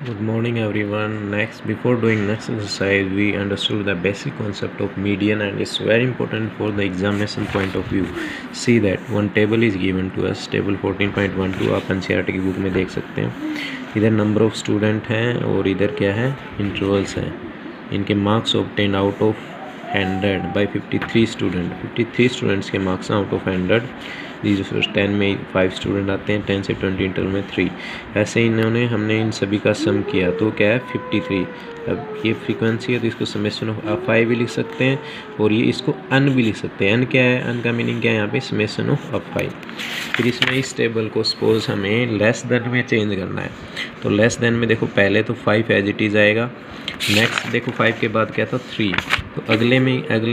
Good morning everyone. Next, before doing next exercise, we understood the basic concept of median and it's very important for the examination point of view. See that one table is given to us, table 14.12 आप NCERT की book में देख सकते हैं. इधर number of student हैं और इधर क्या है, इंटरवल्स हैं. इनके marks obtain out of 100 by 53 student. 53 students के मार्क्स आउट ऑफ 100. जो फर्स्ट 10 में 5 स्टूडेंट आते हैं, 10 से 20 इंटर में 3. ऐसे इन्होंने हमने इन सभी का सम किया तो क्या है 53. अब ये फ्रीक्वेंसी है तो इसको समेशन ऑफ अफ भी लिख सकते हैं और ये इसको अन भी लिख सकते हैं. अन क्या है, अन का मीनिंग क्या है यहाँ पे, समेशन ऑफ अफ. फिर इसमें इस टेबल को सपोज हमें लेस देन में चेंज करना है तो लेस देन में देखो पहले तो 5 एज इट इज़ आएगा. नेक्स्ट देखो 5 के बाद क्या था 3. तो अगले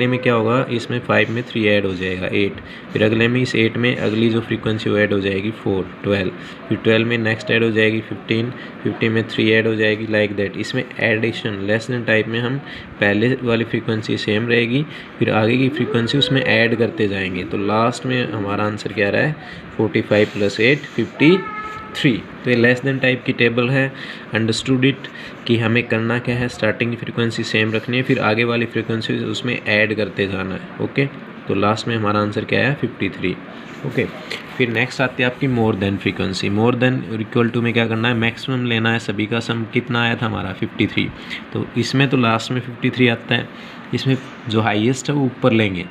में क्या होगा, इसमें 5 में 3 ऐड हो जाएगा 8. फिर अगले में इस 8 में अगली जो फ्रीक्वेंसी वो ऐड हो जाएगी 4 12. फिर 12 में नेक्स्ट ऐड हो जाएगी 15. 15 में 3 ऐड हो जाएगी लाइक दैट. इसमें एडिशन लेस देन टाइप में हम पहले वाली फ्रीक्वेंसी सेम रहेगी, फिर आगे की फ्रीक्वेंसी उसमें ऐड करते जाएंगे. तो लास्ट में हमारा आंसर क्या रहा है 45 + 8 53. तो ये लेस देन टाइप की टेबल है. अंडरस्टूड इट कि हमें करना क्या है, स्टार्टिंग की फ्रीक्वेंसी सेम रखनी है, फिर आगे वाली फ्रीक्वेंसी उसमें ऐड करते जाना है. ओके, तो लास्ट में हमारा आंसर क्या है 53. ओके, फिर नेक्स्ट आती है आपकी more than frequency. More than equal to में क्या करना है, मैक्सिमम लेना है. सभी का सम कितना आया था हमारा 53. तो इसमें तो लास्ट में 53 आता है. इसमें जो हाईएस्ट है वो ऊपर लेंगे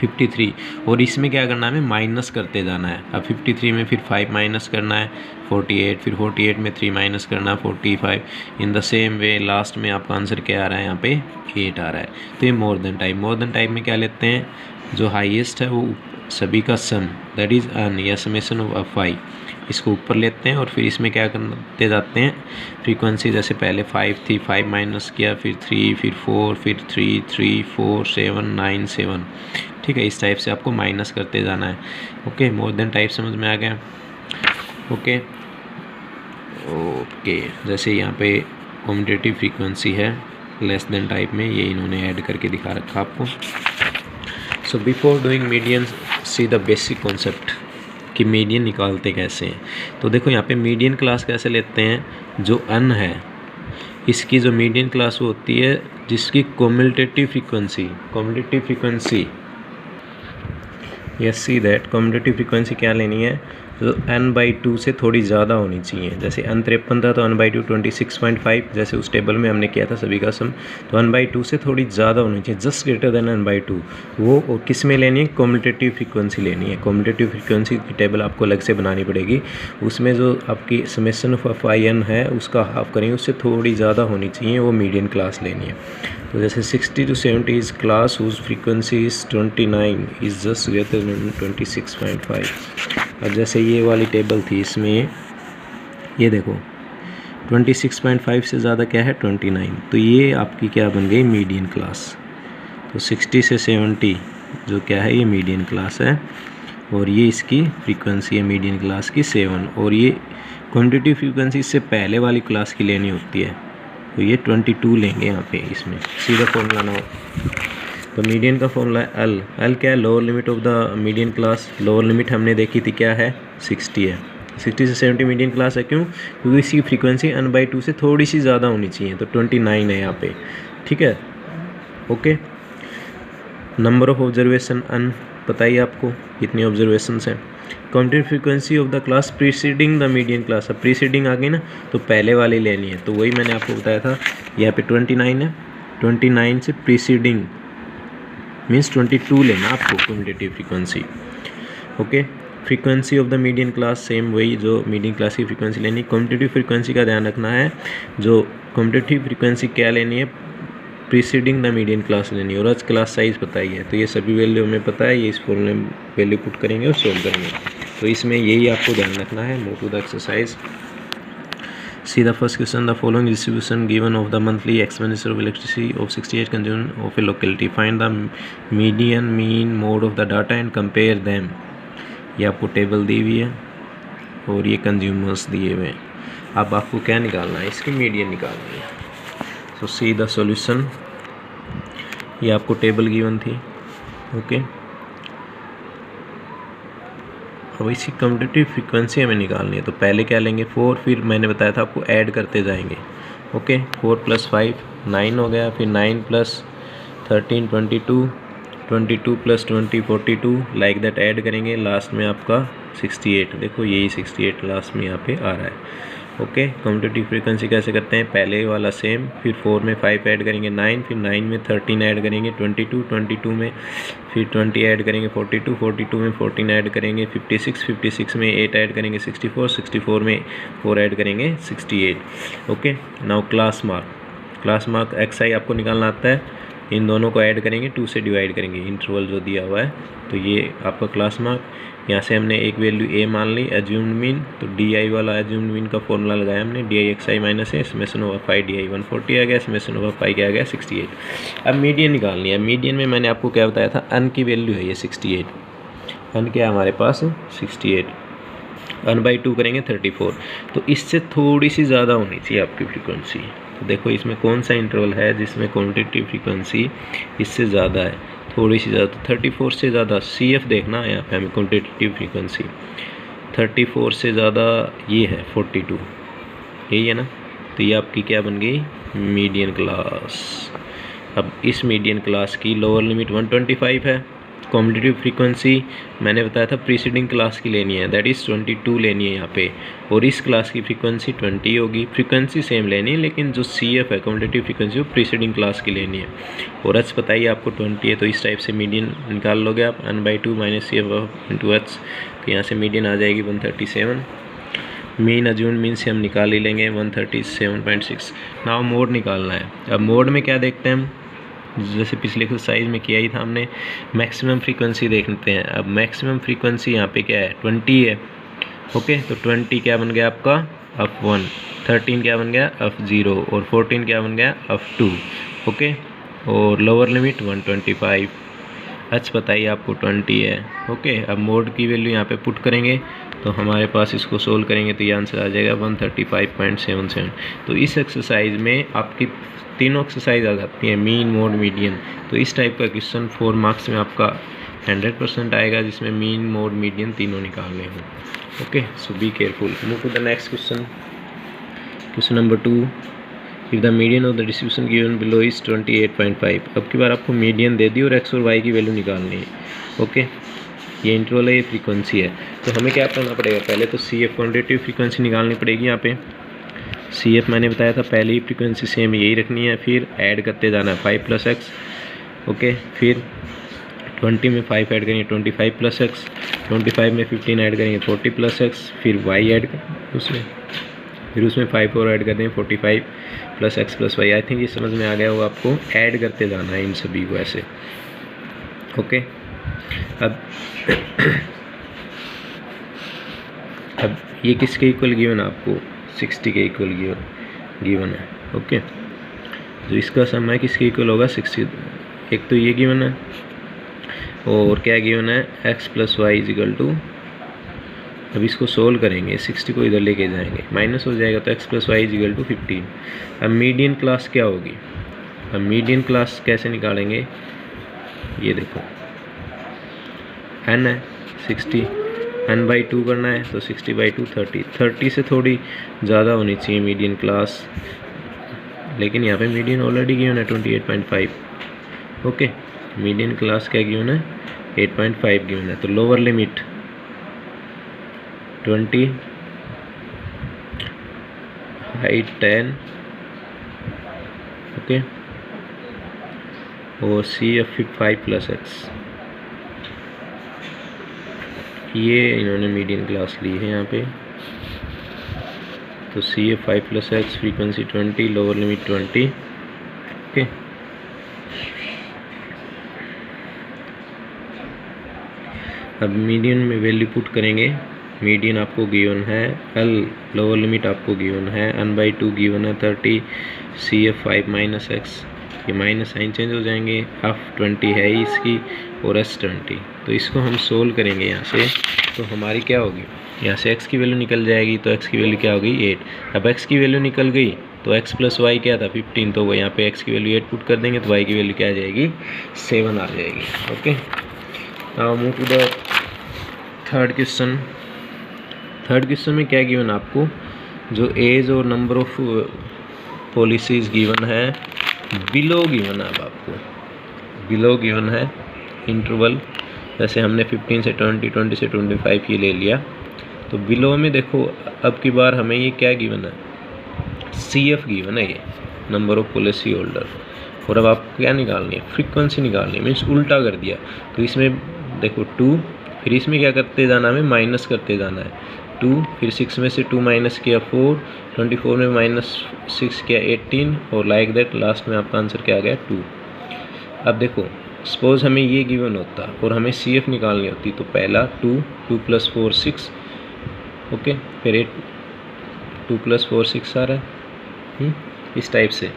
53 और इसमें क्या करना है, हमें माइनस करते जाना है. अब 53 में फिर 5 माइनस करना है 48. फिर 48 में 3 माइनस करना है 45. In the same way last में आपका आंसर क्या आ रहा है, यहाँ पे 8 आ रहा है. तो ये मोर देन टाइप में क्या लेते हैं, जो हाईएस्ट है वो सभी का सम दैट इज़ अन या समेशन ऑफ अफ आई, इसको ऊपर लेते हैं और फिर इसमें क्या करते जाते हैं फ्रीक्वेंसी. जैसे पहले 5 थी, 5 माइनस किया, फिर 3, फिर 4, फिर 3 3 4 7 9 7. ठीक है, इस टाइप से आपको माइनस करते जाना है. ओके, मोर देन टाइप समझ में आ गया. ओके, जैसे यहाँ पे कम्यूटेटिव फ्रीक्वेंसी है लेस देन टाइप में, ये इन्होंने ऐड करके दिखा रखा आपको. So before doing median see the basic concept कि मीडियन निकालते कैसे हैं. तो देखो यहाँ पे मीडियन क्लास कैसे लेते हैं, जो अन है इसकी जो मीडियन क्लास वो होती है जिसकी commutative frequency yes see that commutative frequency क्या लेनी है, तो n/2 से थोड़ी ज़्यादा होनी चाहिए. जैसे n53 था तो n/2 26.5, जैसे उस टेबल में हमने किया था सभी का सम. तो n/2 से थोड़ी ज़्यादा होनी चाहिए, जस्ट ग्रेटर देन n/2. वो किस में लेनी है, कम्यूटेटिव फ्रीक्वेंसी लेनी है. कम्यूटेटिव फ्रीक्वेंसी की टेबल आपको अलग से बनानी पड़ेगी. उसमें जो आपकी समेशन ऑफ IN है उसका हाफ करेंगे, उससे थोड़ी ज़्यादा होनी चाहिए, वो मीडियन क्लास लेनी है. तो जैसे 60 to 70 is class whose frequency is 29 is just greater than 26.5. अब जैसे ये वाली टेबल थी, इसमें ये देखो 26.5 से ज़्यादा क्या है 29. तो ये आपकी क्या बन गई, मीडियन क्लास. तो 60 से 70 जो क्या है, ये मीडियन क्लास है और ये इसकी फ्रीक्वेंसी है मीडियन क्लास की 7. और ये क्वांटिटी फ्रीक्वेंसी इससे पहले वाली क्लास की लेनी होती है, तो ये 22 लेंगे यहाँ पे. इसमें सीधा फॉर्मूला ना हो तो मीडियन का फॉर्मूला है एल क्या है, lower limit of the median class. Lower limit हमने देखी थी क्या है 60 है. 60 से 70 मीडियन क्लास है, क्यों, क्योंकि इसकी फ्रीक्वेंसी n/2 से थोड़ी सी ज़्यादा होनी चाहिए. तो 29 है यहाँ पे. ठीक है, ओके. नंबर ऑफ ऑब्जर्वेशन अन पता ही आपको कितनी ऑब्जर्वेशंस हैं. Commutative frequency of the class preceding the median class. अब प्रीसीडिंग आ गई ना, तो पहले वाली लेनी है. तो वही मैंने आपको बताया था, यहाँ पे 29 है, 29 से प्रीसीडिंग मीन्स 22 लेना आपको commutative frequency. Okay, frequency of the median class same वही जो मीडियन क्लास की फ्रीक्वेंसी लेनी. कम्यूटेटिव फ्रीक्वेंसी का ध्यान रखना है, जो कम्यूटेटिव फ्रीक्वेंसी क्या लेनी है, प्रीसीडिंग द मीडियन क्लास लेनी है. और आज क्लास साइज पता ही है, तो ये सभी वैल्यू हमें पता है, ये इस फॉर्मूले में वैल्यू पुट करेंगे और सोल्व करेंगे. तो इसमें यही आपको ध्यान रखना है. Move to the exercise. See the first question. The following distribution given of the monthly expenditure of electricity of 68 consumption of a locality. Find the median, mean, mode of the data and compare them. ये आपको table दी हुई है और ये consumers दिए हुए हैं. अब आपको क्या निकालना है, इसकी मीडियन निकालनी है. सो सी द सॉल्यूशन. ये आपको टेबल गिवन थी. ओके, अब इसी कम्यूटेटिव फ्रीक्वेंसी हमें निकालनी है। तो पहले क्या लेंगे 4, फिर मैंने बताया था आपको ऐड करते जाएंगे। ओके 4 + 5 9 हो गया, फिर 9 + 13 22, 22 + 20 42, लाइक दैट ऐड करेंगे, लास्ट में आपका 68। देखो यही 68 लास्ट में यहाँ पे आ रहा है। ओके कम्यूटेटिव फ्रीक्वेंसी कैसे करते हैं, पहले वाला सेम, फिर 4 में 5 ऐड करेंगे 9, फिर 9 में 13 ऐड करेंगे 22, 22 में फिर 20 ऐड करेंगे 42, 42 में 14 ऐड करेंगे 56, 56 में 8 ऐड करेंगे 64, 64 में 4 ऐड करेंगे 68। Okay now class mark XI आपको निकालना आता है, इन दोनों को ऐड करेंगे 2 से डिवाइड करेंगे, इंटरवल जो दिया हुआ है। तो ये आपका क्लास मार्क, यहाँ से हमने एक वैल्यू a मान ली एज्यूम्ड मीन, तो DI वाला एज्यूम्ड मीन का फॉर्मूला लगाया हमने, DI XI - a summation over 5 DI 140 आ गया, समेशन ओवर 5 क्या आ गया 68। अब मीडियन निकालनी है। मीडियन में मैंने आपको क्या बताया था, अन की वैल्यू है ये 68, अन क्या है हमारे पास 68, n/2 करेंगे 34। तो इससे थोड़ी सी ज़्यादा होनी चाहिए आपकी फ्रीक्वेंसी। तो देखो इसमें कौन सा इंटरवल है जिसमें कम्यूटेटिव फ्रीक्वेंसी इससे ज़्यादा है, थोड़ी सी ज़्यादा, तो 34 से ज़्यादा। CF देखना है यहाँ पे हमें कम्यूटेटिव फ्रीक्वेंसी, 34 से ज़्यादा ये है 42, यही है ना। तो ये आपकी क्या बन गई, मीडियन क्लास। अब इस मीडियन क्लास की लोअर लिमिट 125 है। कम्यूटेटिव फ्रीक्वेंसी मैंने बताया था प्रीसीडिंग क्लास की लेनी है, दैट इज़ 22 लेनी है यहाँ पे, और इस क्लास की फ्रीक्वेंसी 20 होगी। फ्रीक्वेंसी सेम लेनी है, लेकिन जो CF है कम्यूटेटिव फ्रीक्वेंसी वो प्रीसीडिंग क्लास की लेनी है। और H बताइए आपको 20 है, तो इस टाइप से मीडियन निकाल लोगे आप, n/2 - CF × H, तो यहाँ से मीडियन आ जाएगी 137। मीन अज्यूम्ड मीन से हम निकाल ही लेंगे 137.6। नाउ मोड निकालना है। अब मोड में क्या देखते हैं हम, जैसे पिछले एक्सरसाइज में किया ही था हमने, मैक्सिमम फ्रीक्वेंसी देखते हैं। अब मैक्सिमम फ्रीक्वेंसी यहाँ पे क्या है 20 है। ओके तो 20 क्या बन गया आपका f1, 13 क्या बन गया f0, और 14 क्या बन गया f2। ओके और लोअर लिमिट 125। H बताइए आपको 20 है। ओके अब मोड की वैल्यू यहाँ पे पुट करेंगे, तो हमारे पास इसको सोल्व करेंगे तो ये आंसर आ जाएगा 135.77। तो इस एक्सरसाइज में आपकी तीनों एक्सरसाइज आ जाती हैं, मीन मोड मीडियन। तो इस टाइप का क्वेश्चन 4 मार्क्स में आपका 100% आएगा, जिसमें मीन मोड मीडियन तीनों निकालने हों। Okay so be careful. Move to the next question. Question number 2, if the median of the distribution given below is 28.5। अब की बार आपको मीडियन दे दी और x और y की वैल्यू निकालनी है। ओके ये इंटरवल है, ये फ्रीक्वेंसी है। तो हमें क्या करना पड़ेगा, पहले तो CF क्वांटिटेटिव फ्रीक्वेंसी निकालनी पड़ेगी। यहाँ पे CF मैंने बताया था पहले ही फ्रीक्वेंसी सेम यही रखनी है, फिर ऐड करते जाना है 5 + x। ओके फिर 20 में 5 ऐड करेंगे 25 + x, 25 में 15 ऐड करेंगे 40 + x, फिर y ऐड उसमें, फिर उसमें 5 और ऐड कर देंगे 45 + x + y। आई थिंक ये समझ में आ गया होगा आपको, ऐड करते जाना है इन सभी को ऐसे। ओके अब ये किसके इक्वल गिवन है आपको, 60 के इक्वल गिवन है। ओके तो इसका सम है किसके इक्वल होगा 60। एक तो ये गिवन है, और क्या गिवन है x + y = अब इसको सोल्व करेंगे, 60 को इधर लेके जाएंगे, माइनस हो जाएगा, तो x + y = 15। अब मीडियन क्लास क्या होगी, अब मीडियन क्लास कैसे निकालेंगे, ये देखो n है 60, n/2 करना है, तो 60/2 30 से थोड़ी ज़्यादा होनी चाहिए मीडियन क्लास, लेकिन यहाँ पे मीडियन ऑलरेडी गिवन है 28.5। ओके मीडियन क्लास क्या गिवन है 8.5 गिवन है, तो लोअर लिमिट 20, हाइट 10। ओके और CF 5 + x, ये इन्होंने मीडियन क्लास ली है यहाँ पे। तो CF 5 + x, frequency 20, lower limit 20। Okay अब मीडियन में वैल्यू पुट करेंगे। मीडियन आपको गिवन है L, लोअर लिमिट आपको गिवन है n/2 गिवन है 30, CF 5 - x, ये माइनस साइन चेंज हो जाएंगे, f20 है इसकी और s20। तो इसको हम सोल्व करेंगे यहाँ से, तो हमारी क्या होगी, यहाँ से x की वैल्यू निकल जाएगी, तो x की वैल्यू क्या होगी 8। अब x की वैल्यू निकल गई, तो x + y क्या था 15, तो वो यहाँ पे x की वैल्यू 8 पुट कर देंगे, तो y की वैल्यू क्या आ जाएगी 7 आ जाएगी। Okay now move to the third question में क्या गिवन आपको, जो एज और नंबर ऑफ पॉलिसीज गिवन है, बिलो गिवन है। अब आपको बिलो गिवन है इंटरवल, जैसे हमने 15 से 20, 20 से 25 ये ले लिया। तो बिलो में देखो अब की बार हमें ये क्या गिवन है, CF गिवन है, ये नंबर ऑफ पॉलिसी होल्डर। और अब आपको क्या निकालनी है, फ्रीक्वेंसी निकालनी है, मीन्स उल्टा कर दिया। तो इसमें देखो 2, फिर इसमें क्या करते जाना है, हमें माइनस करते जाना है 2, फिर 6 में से 2 माइनस किया 4, 24 में -6 किया 18, और लाइक दैट लास्ट में आपका आंसर क्या आ गया 2। अब देखो सपोज हमें ये गिवन होता और हमें CF निकालनी होती, तो पहला 2 + 4 6, ओके, फिर 8 2 + 4 6 आ रहा है इस टाइप से।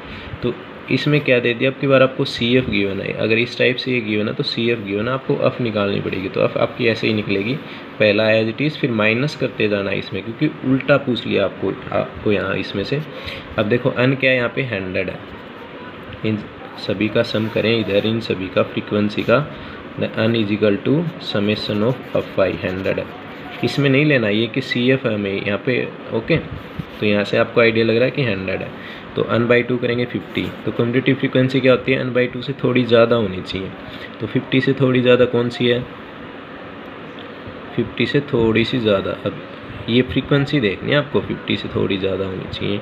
तो इसमें क्या दे दिया, अब की बार आपको CF गिवन है। अगर इस टाइप से ये गिवन है तो CF गिवन है, आपको अफ निकालनी पड़ेगी। तो अफ आपकी ऐसे ही निकलेगी, पहला एज इट इज़, फिर माइनस करते जाना है इसमें, क्योंकि उल्टा पूछ लिया आपको यहाँ इसमें से। अब देखो अन क्या है, यहाँ पे 100 है, इन सभी का सम करें इधर, इन सभी का फ्रीक्वेंसी का, अन = समेशन ऑफ अफ 100 है। इसमें नहीं लेना ये कि CF है हमें यहाँ पे, ओके। तो यहाँ से आपको आइडिया लग रहा है कि 100 है। तो n/2 करेंगे 50। तो कम्यूटेटिव फ्रीक्वेंसी क्या होती है, n/2 से थोड़ी ज़्यादा होनी चाहिए। तो 50 से थोड़ी ज़्यादा कौन सी है, 50 से थोड़ी सी ज़्यादा। अब ये फ्रीक्वेंसी देखनी है आपको, 50 से थोड़ी ज़्यादा होनी चाहिए।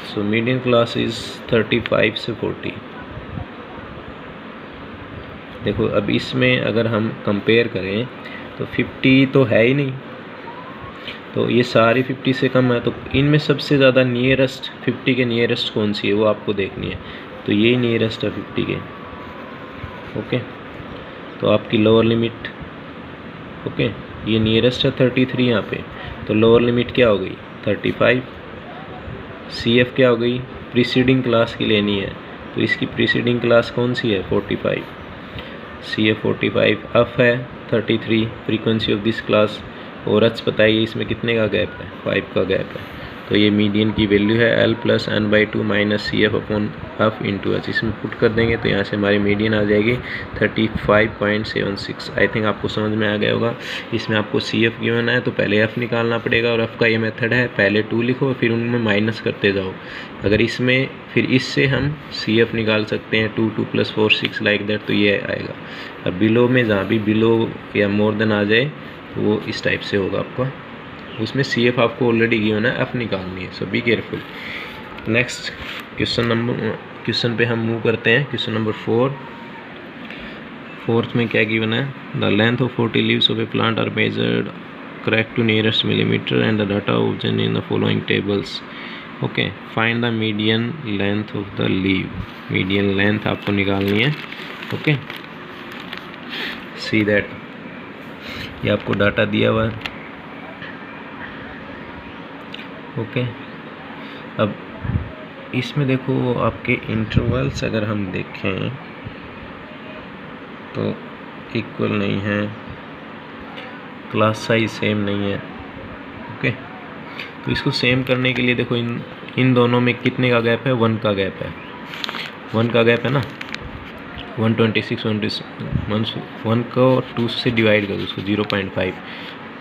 सो मीडियन क्लास इज़ 35 से 40। देखो अब इसमें अगर हम कंपेयर करें तो 50 तो है ही नहीं, तो ये सारी 50 से कम है। तो इनमें सबसे ज़्यादा नियरेस्ट 50 के नियरेस्ट कौन सी है वो आपको देखनी है। तो ये नियरेस्ट है 50 के, ओके। तो आपकी लोअर लिमिट, ओके, ये नियरेस्ट है 33 यहाँ पे। तो लोअर लिमिट क्या हो गई 35। CF क्या हो गई, प्रीसीडिंग क्लास की लेनी है। तो इसकी प्रीसीडिंग क्लास कौन सी है 45। CF 45, अफ है 33, फ्रीक्वेंसी ऑफ दिस क्लास। और एच बताइए इसमें कितने का गैप है, 5 का गैप है। तो ये मीडियन की वैल्यू है L + n/2 - CF/f × h। इसमें पुट कर देंगे तो यहाँ से हमारी मीडियन आ जाएगी 35.76। आई थिंक आपको समझ में आ गया होगा। इसमें आपको CF गिवन है तो पहले F निकालना पड़ेगा, और F का ये मेथड है, पहले 2 लिखो फिर उनमें माइनस करते जाओ। अगर इसमें फिर इससे हम CF निकाल सकते हैं 2 + 4 6 लाइक दैट, तो ये आएगा। अब बिलो में जहाँ भी बिलो या मोर देन आ जाए वो इस टाइप से होगा आपका। उसमें CF आपको ऑलरेडी गिवन है, F निकालनी है। सो बी केयरफुल। नेक्स्ट क्वेश्चन पे हम मूव करते हैं। Question number 4। फोर्थ में क्या गिवन है, the length of 40 leaves of a plant are measured correct to nearest millimetre and the data obtained in the following tables. Okay, find the median length of the leave. Median length आपको निकालनी है, okay. See that ये आपको data दिया हुआ है, okay. अब इसमें देखो आपके इंटरवल्स अगर हम देखें तो इक्वल नहीं है, क्लास साइज सेम नहीं है, ओके। तो इसको सेम करने के लिए देखो इन दोनों में कितने का गैप है, 1 का गैप है। 1 का गैप है ना, 126 1 को 2 से डिवाइड करो उसको 0.5,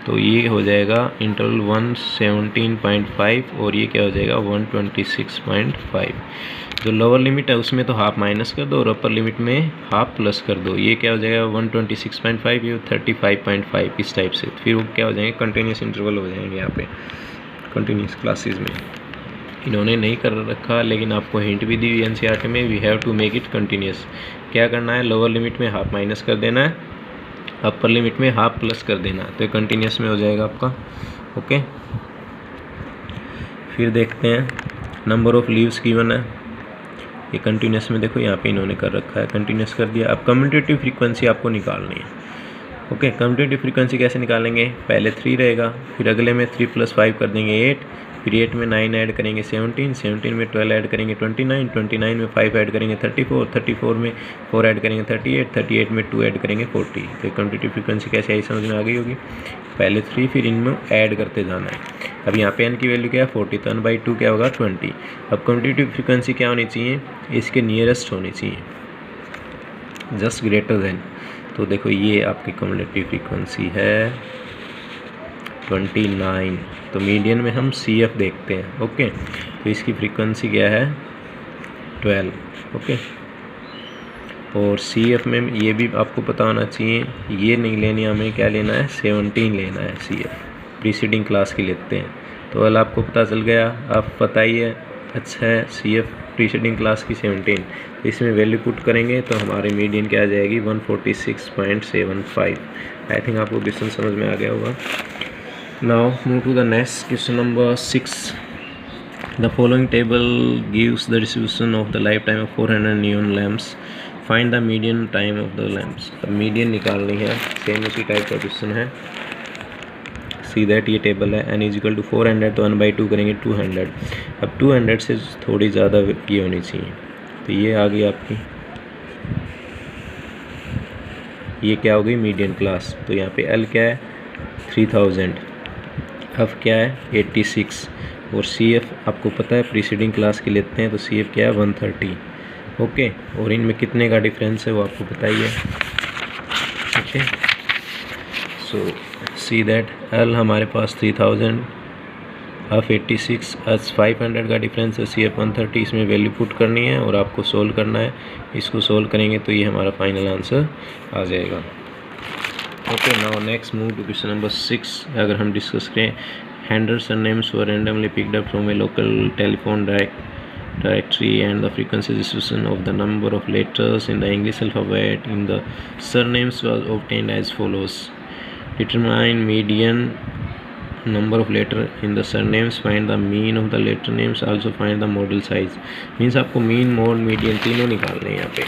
तो ये हो जाएगा इंटरवल 117.5 और ये क्या हो जाएगा 126.5। जो लोअर लिमिट है उसमें तो हाफ माइनस कर दो और अपर लिमिट में हाफ प्लस कर दो, ये क्या हो जाएगा 126.5, ये 35.5 इस टाइप से। फिर वो क्या हो जाएंगे, कंटिन्यूस इंटरवल हो जाएंगे यहाँ पे कंटिन्यूस क्लासेस में। इन्होंने नहीं कर रखा लेकिन आपको हिंट भी दी हुई NCERT में, we have to make it continuous. क्या करना है, लोअर लिमिट में हाफ माइनस कर देना है, अपर लिमिट में हाफ प्लस कर देना, तो ये कंटिन्यूस में हो जाएगा आपका, ओके। फिर देखते हैं नंबर ऑफ लीव्स गिवन है, ये कंटिन्यूस में देखो यहाँ पे इन्होंने कर रखा है, कंटिन्यूस कर दिया। अब कम्यूटेटिव फ्रीक्वेंसी आपको निकालनी है, ओके। कम्यूटेटिव फ्रीक्वेंसी कैसे निकालेंगे, पहले 3 रहेगा, फिर अगले में 3 + 5 कर देंगे 8, फिर 8 में 9 ऐड करेंगे 17, 17 में 12 ऐड करेंगे 29, 29 में 5 ऐड करेंगे 34, 34 में 4 ऐड करेंगे 38, 38 में 2 ऐड करेंगे 40। तो कम्यूटेटिव फ्रीक्वेंसी कैसे आई समझ में आ गई होगी, पहले 3 फिर इनमें ऐड करते जाना है। अब यहाँ पे n की वैल्यू क्या है 40, तो n/2 क्या होगा 20। अब कम्यूटेटिव फ्रीक्वेंसी क्या होनी चाहिए, इसके नियरेस्ट होनी चाहिए, जस्ट ग्रेटर देन। तो देखो ये आपकी कम्युलेटिव फ्रीक्वेंसी है 29। तो मीडियन में हम CF देखते हैं। ओके, तो इसकी फ्रीक्वेंसी क्या है 12। ओके, और CF में ये भी आपको पता होना चाहिए, ये नहीं लेनी हमें, क्या लेना है 17 लेना है CF, प्रीसीडिंग क्लास की लेते हैं। तो अल आपको पता चल गया, आप पता ही है। अच्छा है, CF प्रीसीडिंग क्लास की 17, तो इसमें वैल्यू पुट करेंगे तो हमारी मीडियन क्या आ जाएगी 146.75। आई थिंक आपको क्वेश्चन समझ में आ गया होगा। Now move to the next question number 6। The following table gives the distribution of the lifetime of 400 neon lamps. Find the median time of the lamps. अब मीडियन निकालनी है, सेम उसी टाइप का क्वेश्चन है। सी दैट ये table है n is equal to 400, तो 1/2 करेंगे 200। अब 200 से थोड़ी ज़्यादा ये होनी चाहिए, तो ये आ गई आपकी, ये क्या हो गई मीडियन क्लास। तो यहाँ पे L क्या है 3000, F क्या है 86, और CF आपको पता है प्रीसीडिंग क्लास की लेते हैं, तो CF क्या है 130। ओके, और इनमें कितने का डिफरेंस है वो आपको पता ही है। Okay, so see that L हमारे पास 3000, F 86, H 500 का डिफरेंस है, CF 130। इसमें वैल्यू पुट करनी है और आपको सोल्व करना है। इसको सोल्व करेंगे तो ये हमारा फाइनल आंसर आ जाएगा। Okay, now next move to question number 6। अगर हम डिस्कस करें, Henderson names were randomly picked up from a local telephone directory, and the frequency distribution of the number of letters in the English alphabet in the surnames was obtained as follows. Determine median number of letter in the surnames, find the mean of the letter names, also find the model size. Means आपको mean, mode, median तीनों निकालने हैं यहाँ पे।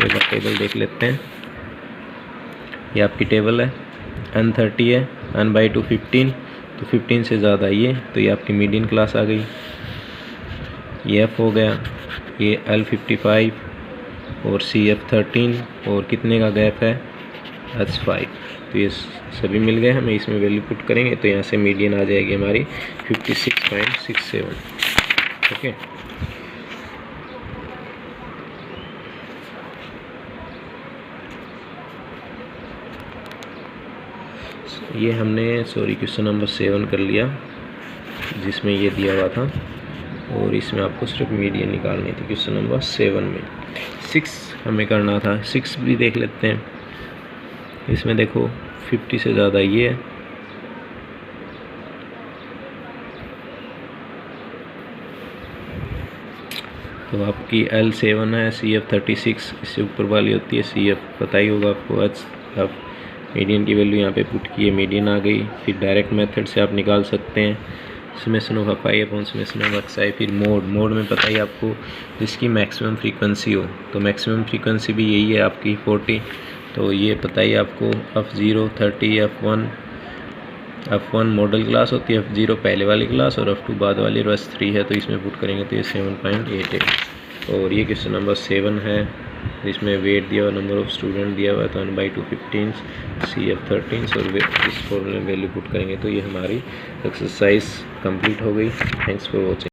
एक बार table देख लेते हैं। ये आपकी टेबल है, N30 है, N/2 15, तो 15 से ज़्यादा ये, तो ये आपकी मीडियन क्लास आ गई। ये F हो गया, ये L55 और CF 13, और कितने का गैप है H5। तो ये सभी मिल गए हमें। इसमें वैल्यू पुट करेंगे तो यहाँ से मीडियन आ जाएगी हमारी 56.67। ओके, ये हमने क्वेश्चन नंबर 7 कर लिया, जिसमें ये दिया हुआ था, और इसमें आपको सिर्फ मीडियन निकालनी थी क्वेश्चन नंबर 7 में। 6 हमें करना था, 6 भी देख लेते हैं। इसमें देखो 50 से ज़्यादा ये है, तो आपकी L7 है, CF 36 इससे ऊपर वाली होती है, CF पता ही होगा आपको। अब मीडियन की वैल्यू यहाँ पे पुट की है, मीडियन आ गई। फिर डायरेक्ट मेथड से आप निकाल सकते हैं summation of summation of xi। फिर मोड में पता ही आपको, जिसकी मैक्सिमम फ्रीक्वेंसी हो, तो मैक्सिमम फ्रीक्वेंसी भी यही है आपकी 40, तो ये पता ही आपको। F0 30, F1 मॉडल क्लास होती है, F0 पहले वाली क्लास और F2 बाद वाली, और S3 है, तो इसमें पुट करेंगे तो ये 7.88। और ये क्वेश्चन नंबर 7 है, इसमें वेट दिया हुआ, नंबर ऑफ स्टूडेंट दिया हुआ है, तो 1/2 15, CF 13, और इस फॉर्मूले में वैल्यू पुट करेंगे तो ये हमारी एक्सरसाइज कंप्लीट हो गई। Thanks for watching.